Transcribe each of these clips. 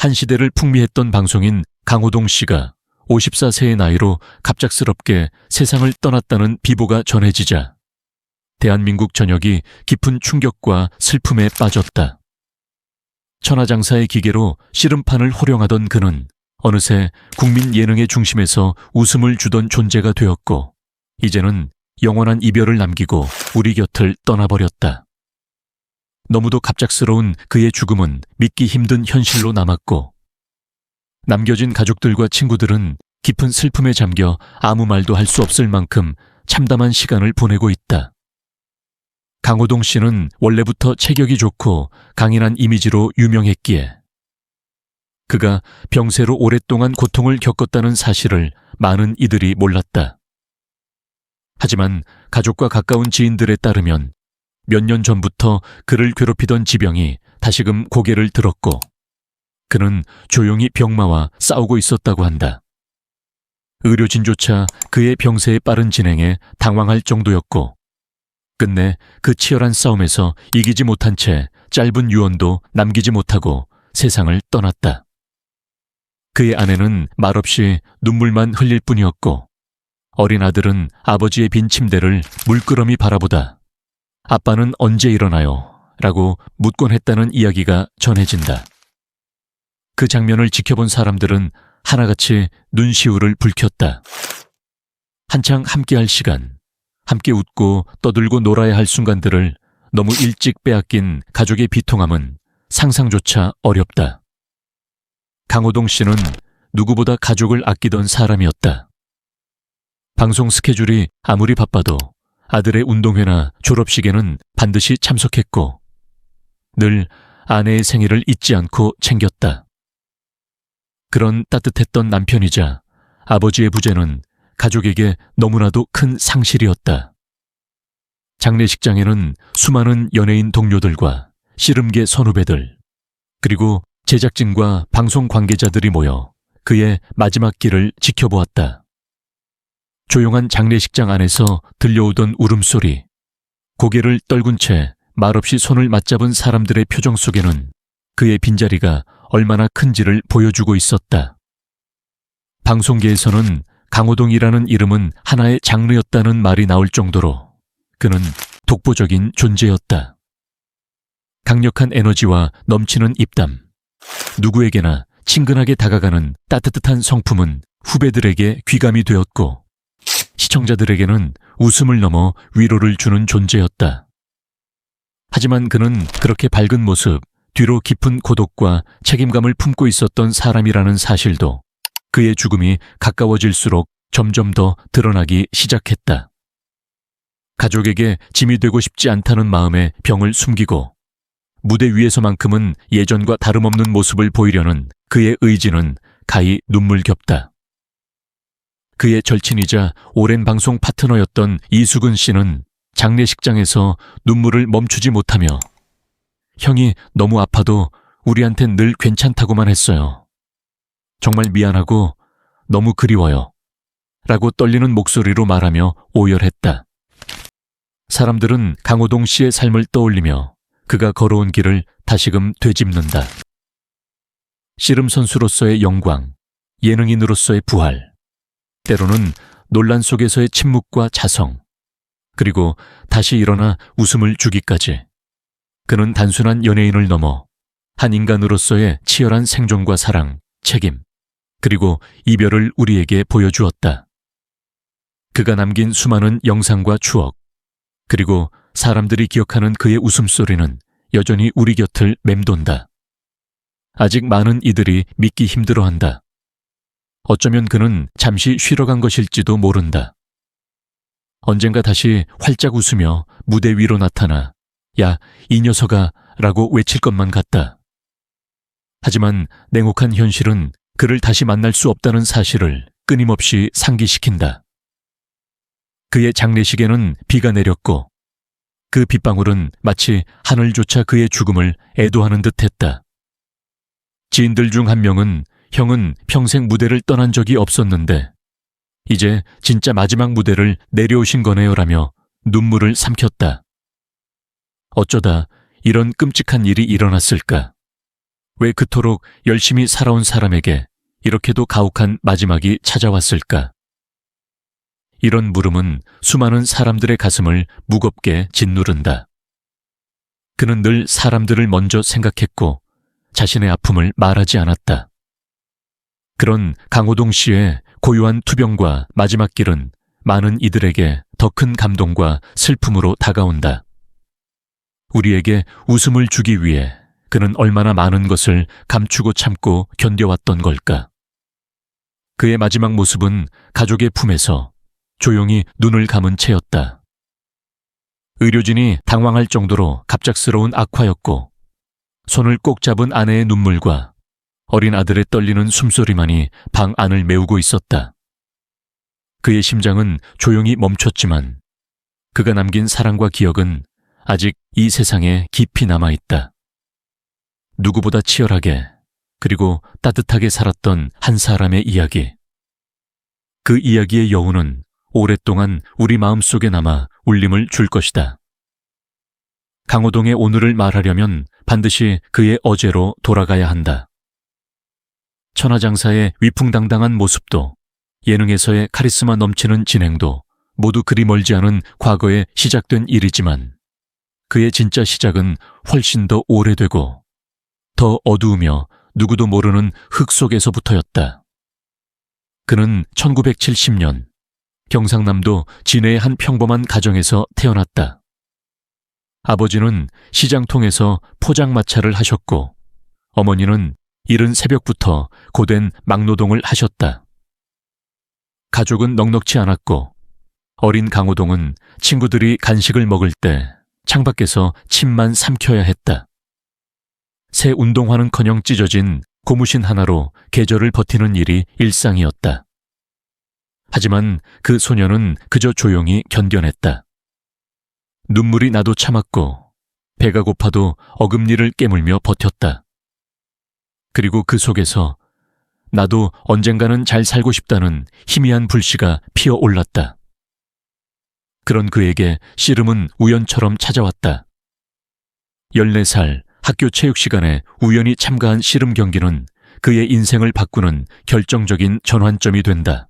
한 시대를 풍미했던 방송인 강호동 씨가 54세의 나이로 갑작스럽게 세상을 떠났다는 비보가 전해지자 대한민국 전역이 깊은 충격과 슬픔에 빠졌다. 천하장사의 기계로 씨름판을 호령하던 그는 어느새 국민 예능의 중심에서 웃음을 주던 존재가 되었고 이제는 영원한 이별을 남기고 우리 곁을 떠나버렸다. 너무도 갑작스러운 그의 죽음은 믿기 힘든 현실로 남았고 남겨진 가족들과 친구들은 깊은 슬픔에 잠겨 아무 말도 할 수 없을 만큼 참담한 시간을 보내고 있다. 강호동 씨는 원래부터 체격이 좋고 강인한 이미지로 유명했기에 그가 병세로 오랫동안 고통을 겪었다는 사실을 많은 이들이 몰랐다. 하지만 가족과 가까운 지인들에 따르면 몇 년 전부터 그를 괴롭히던 지병이 다시금 고개를 들었고 그는 조용히 병마와 싸우고 있었다고 한다. 의료진조차 그의 병세의 빠른 진행에 당황할 정도였고 끝내 그 치열한 싸움에서 이기지 못한 채 짧은 유언도 남기지 못하고 세상을 떠났다. 그의 아내는 말없이 눈물만 흘릴 뿐이었고 어린 아들은 아버지의 빈 침대를 물끄러미 바라보다 아빠는 언제 일어나요? 라고 묻곤 했다는 이야기가 전해진다. 그 장면을 지켜본 사람들은 하나같이 눈시울을 붉혔다. 한창 함께할 시간, 함께 웃고 떠들고 놀아야 할 순간들을 너무 일찍 빼앗긴 가족의 비통함은 상상조차 어렵다. 강호동 씨는 누구보다 가족을 아끼던 사람이었다. 방송 스케줄이 아무리 바빠도 아들의 운동회나 졸업식에는 반드시 참석했고 늘 아내의 생일을 잊지 않고 챙겼다. 그런 따뜻했던 남편이자 아버지의 부재는 가족에게 너무나도 큰 상실이었다. 장례식장에는 수많은 연예인 동료들과 씨름계 선후배들, 그리고 제작진과 방송 관계자들이 모여 그의 마지막 길을 지켜보았다. 조용한 장례식장 안에서 들려오던 울음소리, 고개를 떨군 채 말없이 손을 맞잡은 사람들의 표정 속에는 그의 빈자리가 얼마나 큰지를 보여주고 있었다. 방송계에서는 강호동이라는 이름은 하나의 장르였다는 말이 나올 정도로 그는 독보적인 존재였다. 강력한 에너지와 넘치는 입담, 누구에게나 친근하게 다가가는 따뜻한 성품은 후배들에게 귀감이 되었고 시청자들에게는 웃음을 넘어 위로를 주는 존재였다. 하지만 그는 그렇게 밝은 모습, 뒤로 깊은 고독과 책임감을 품고 있었던 사람이라는 사실도 그의 죽음이 가까워질수록 점점 더 드러나기 시작했다. 가족에게 짐이 되고 싶지 않다는 마음에 병을 숨기고 무대 위에서만큼은 예전과 다름없는 모습을 보이려는 그의 의지는 가히 눈물겹다. 그의 절친이자 오랜 방송 파트너였던 이수근 씨는 장례식장에서 눈물을 멈추지 못하며 형이 너무 아파도 우리한텐 늘 괜찮다고만 했어요. 정말 미안하고 너무 그리워요. 라고 떨리는 목소리로 말하며 오열했다. 사람들은 강호동 씨의 삶을 떠올리며 그가 걸어온 길을 다시금 되짚는다. 씨름 선수로서의 영광, 예능인으로서의 부활, 때로는 논란 속에서의 침묵과 자성, 그리고 다시 일어나 웃음을 주기까지. 그는 단순한 연예인을 넘어 한 인간으로서의 치열한 생존과 사랑, 책임, 그리고 이별을 우리에게 보여주었다. 그가 남긴 수많은 영상과 추억, 그리고 사람들이 기억하는 그의 웃음소리는 여전히 우리 곁을 맴돈다. 아직 많은 이들이 믿기 힘들어한다. 어쩌면 그는 잠시 쉬러 간 것일지도 모른다. 언젠가 다시 활짝 웃으며 무대 위로 나타나 야, 이 녀석아 라고 외칠 것만 같다. 하지만 냉혹한 현실은 그를 다시 만날 수 없다는 사실을 끊임없이 상기시킨다. 그의 장례식에는 비가 내렸고 그 빗방울은 마치 하늘조차 그의 죽음을 애도하는 듯했다. 지인들 중 한 명은 형은 평생 무대를 떠난 적이 없었는데 이제 진짜 마지막 무대를 내려오신 거네요라며 눈물을 삼켰다. 어쩌다 이런 끔찍한 일이 일어났을까? 왜 그토록 열심히 살아온 사람에게 이렇게도 가혹한 마지막이 찾아왔을까? 이런 물음은 수많은 사람들의 가슴을 무겁게 짓누른다. 그는 늘 사람들을 먼저 생각했고 자신의 아픔을 말하지 않았다. 그런 강호동 씨의 고요한 투병과 마지막 길은 많은 이들에게 더 큰 감동과 슬픔으로 다가온다. 우리에게 웃음을 주기 위해 그는 얼마나 많은 것을 감추고 참고 견뎌왔던 걸까? 그의 마지막 모습은 가족의 품에서 조용히 눈을 감은 채였다. 의료진이 당황할 정도로 갑작스러운 악화였고 손을 꼭 잡은 아내의 눈물과 어린 아들의 떨리는 숨소리만이 방 안을 메우고 있었다. 그의 심장은 조용히 멈췄지만 그가 남긴 사랑과 기억은 아직 이 세상에 깊이 남아있다. 누구보다 치열하게 그리고 따뜻하게 살았던 한 사람의 이야기. 그 이야기의 여운은 오랫동안 우리 마음속에 남아 울림을 줄 것이다. 강호동의 오늘을 말하려면 반드시 그의 어제로 돌아가야 한다. 천하장사의 위풍당당한 모습도 예능에서의 카리스마 넘치는 진행도 모두 그리 멀지 않은 과거에 시작된 일이지만 그의 진짜 시작은 훨씬 더 오래되고 더 어두우며 누구도 모르는 흙 속에서부터였다. 그는 1970년 경상남도 진해의 한 평범한 가정에서 태어났다. 아버지는 시장통에서 포장마차를 하셨고 어머니는 이른 새벽부터 고된 막노동을 하셨다. 가족은 넉넉지 않았고 어린 강호동은 친구들이 간식을 먹을 때 창밖에서 침만 삼켜야 했다. 새 운동화는커녕 찢어진 고무신 하나로 계절을 버티는 일이 일상이었다. 하지만 그 소녀는 그저 조용히 견뎌냈다. 눈물이 나도 참았고 배가 고파도 어금니를 깨물며 버텼다. 그리고 그 속에서 나도 언젠가는 잘 살고 싶다는 희미한 불씨가 피어올랐다. 그런 그에게 씨름은 우연처럼 찾아왔다. 14살 학교 체육 시간에 우연히 참가한 씨름 경기는 그의 인생을 바꾸는 결정적인 전환점이 된다.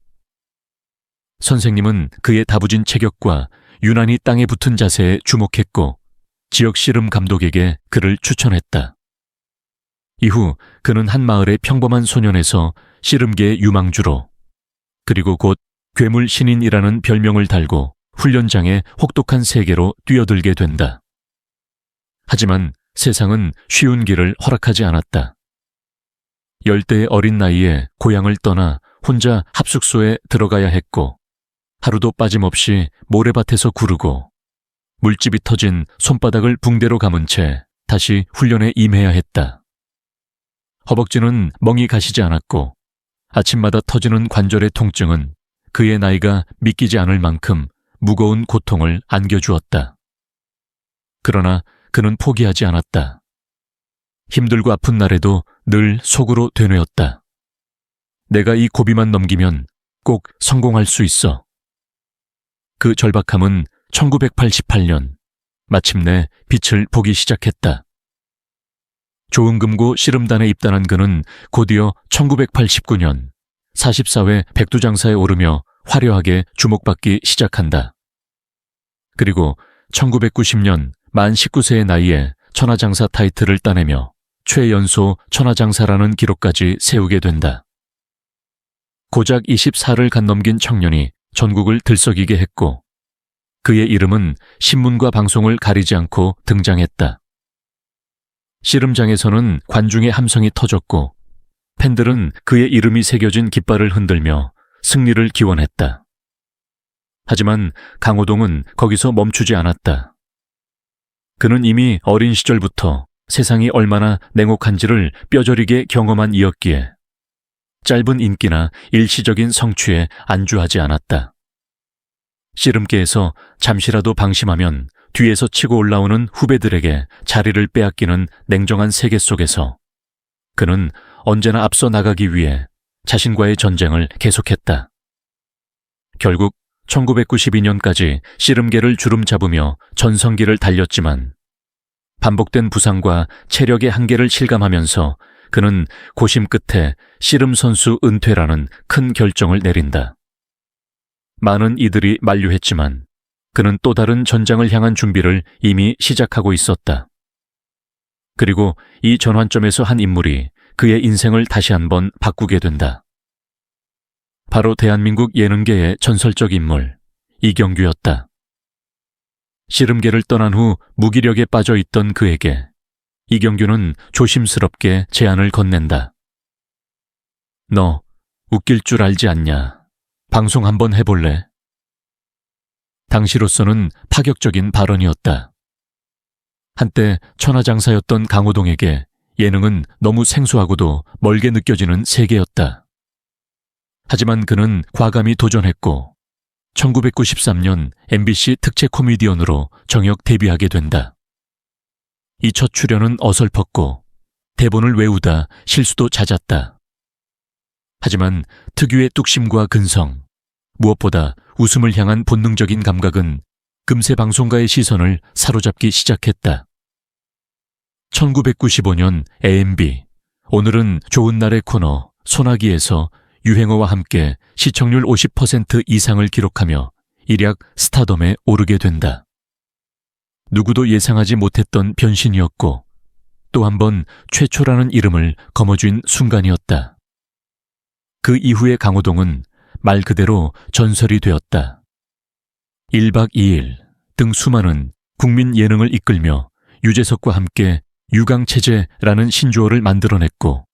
선생님은 그의 다부진 체격과 유난히 땅에 붙은 자세에 주목했고 지역 씨름 감독에게 그를 추천했다. 이후 그는 한 마을의 평범한 소년에서 씨름계의 유망주로 그리고 곧 괴물 신인이라는 별명을 달고 훈련장의 혹독한 세계로 뛰어들게 된다. 하지만 세상은 쉬운 길을 허락하지 않았다. 10대의 어린 나이에 고향을 떠나 혼자 합숙소에 들어가야 했고 하루도 빠짐없이 모래밭에서 구르고 물집이 터진 손바닥을 붕대로 감은 채 다시 훈련에 임해야 했다. 허벅지는 멍이 가시지 않았고 아침마다 터지는 관절의 통증은 그의 나이가 믿기지 않을 만큼 무거운 고통을 안겨주었다. 그러나 그는 포기하지 않았다. 힘들고 아픈 날에도 늘 속으로 되뇌었다. 내가 이 고비만 넘기면 꼭 성공할 수 있어. 그 절박함은 1988년 마침내 빛을 보기 시작했다. 조은금고 씨름단에 입단한 그는 곧이어 1989년 44회 백두장사에 오르며 화려하게 주목받기 시작한다. 그리고 1990년 만 19세의 나이에 천하장사 타이틀을 따내며 최연소 천하장사라는 기록까지 세우게 된다. 고작 24를 간 넘긴 청년이 전국을 들썩이게 했고 그의 이름은 신문과 방송을 가리지 않고 등장했다. 씨름장에서는 관중의 함성이 터졌고 팬들은 그의 이름이 새겨진 깃발을 흔들며 승리를 기원했다. 하지만 강호동은 거기서 멈추지 않았다. 그는 이미 어린 시절부터 세상이 얼마나 냉혹한지를 뼈저리게 경험한 이였기에 짧은 인기나 일시적인 성취에 안주하지 않았다. 씨름계에서 잠시라도 방심하면 뒤에서 치고 올라오는 후배들에게 자리를 빼앗기는 냉정한 세계 속에서 그는 언제나 앞서 나가기 위해 자신과의 전쟁을 계속했다. 결국 1992년까지 씨름계를 주름잡으며 전성기를 달렸지만 반복된 부상과 체력의 한계를 실감하면서 그는 고심 끝에 씨름 선수 은퇴라는 큰 결정을 내린다. 많은 이들이 만류했지만 그는 또 다른 전장을 향한 준비를 이미 시작하고 있었다. 그리고 이 전환점에서 한 인물이 그의 인생을 다시 한번 바꾸게 된다. 바로 대한민국 예능계의 전설적 인물, 이경규였다. 씨름계를 떠난 후 무기력에 빠져 있던 그에게 이경규는 조심스럽게 제안을 건넨다. 너 웃길 줄 알지 않냐? 방송 한번 해볼래? 당시로서는 파격적인 발언이었다. 한때 천하장사였던 강호동에게 예능은 너무 생소하고도 멀게 느껴지는 세계였다. 하지만 그는 과감히 도전했고 1993년 MBC 특채 코미디언으로 정역 데뷔하게 된다. 이 첫 출연은 어설펐고 대본을 외우다 실수도 잦았다. 하지만 특유의 뚝심과 근성, 무엇보다 웃음을 향한 본능적인 감각은 금세 방송가의 시선을 사로잡기 시작했다. 1995년 AMB, 오늘은 좋은 날의 코너 소나기에서 유행어와 함께 시청률 50% 이상을 기록하며 일약 스타덤에 오르게 된다. 누구도 예상하지 못했던 변신이었고 또 한 번 최초라는 이름을 거머쥔 순간이었다. 그 이후의 강호동은 말 그대로 전설이 되었다. 1박 2일 등 수많은 국민 예능을 이끌며 유재석과 함께 유강체제라는 신조어를 만들어냈고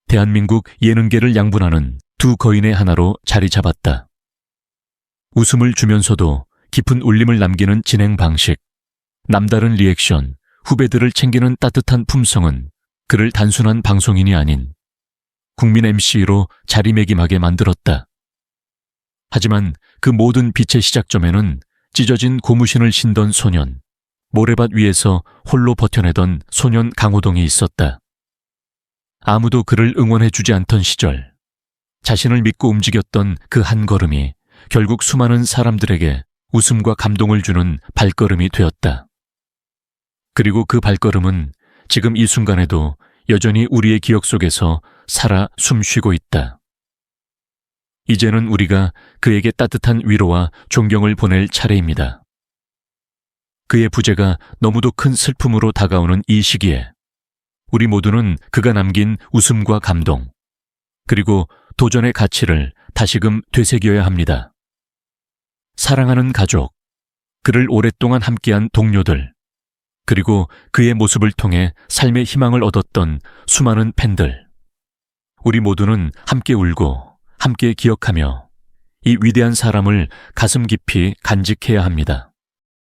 대한민국 예능계를 양분하는 두 거인의 하나로 자리 잡았다. 웃음을 주면서도 깊은 울림을 남기는 진행 방식, 남다른 리액션, 후배들을 챙기는 따뜻한 품성은 그를 단순한 방송인이 아닌 국민 MC로 자리매김하게 만들었다. 하지만 그 모든 빛의 시작점에는 찢어진 고무신을 신던 소년, 모래밭 위에서 홀로 버텨내던 소년 강호동이 있었다. 아무도 그를 응원해주지 않던 시절, 자신을 믿고 움직였던 그 한 걸음이 결국 수많은 사람들에게 웃음과 감동을 주는 발걸음이 되었다. 그리고 그 발걸음은 지금 이 순간에도 여전히 우리의 기억 속에서 살아 숨쉬고 있다. 이제는 우리가 그에게 따뜻한 위로와 존경을 보낼 차례입니다. 그의 부재가 너무도 큰 슬픔으로 다가오는 이 시기에 우리 모두는 그가 남긴 웃음과 감동, 그리고 도전의 가치를 다시금 되새겨야 합니다. 사랑하는 가족, 그를 오랫동안 함께한 동료들, 그리고 그의 모습을 통해 삶의 희망을 얻었던 수많은 팬들. 우리 모두는 함께 울고 함께 기억하며 이 위대한 사람을 가슴 깊이 간직해야 합니다.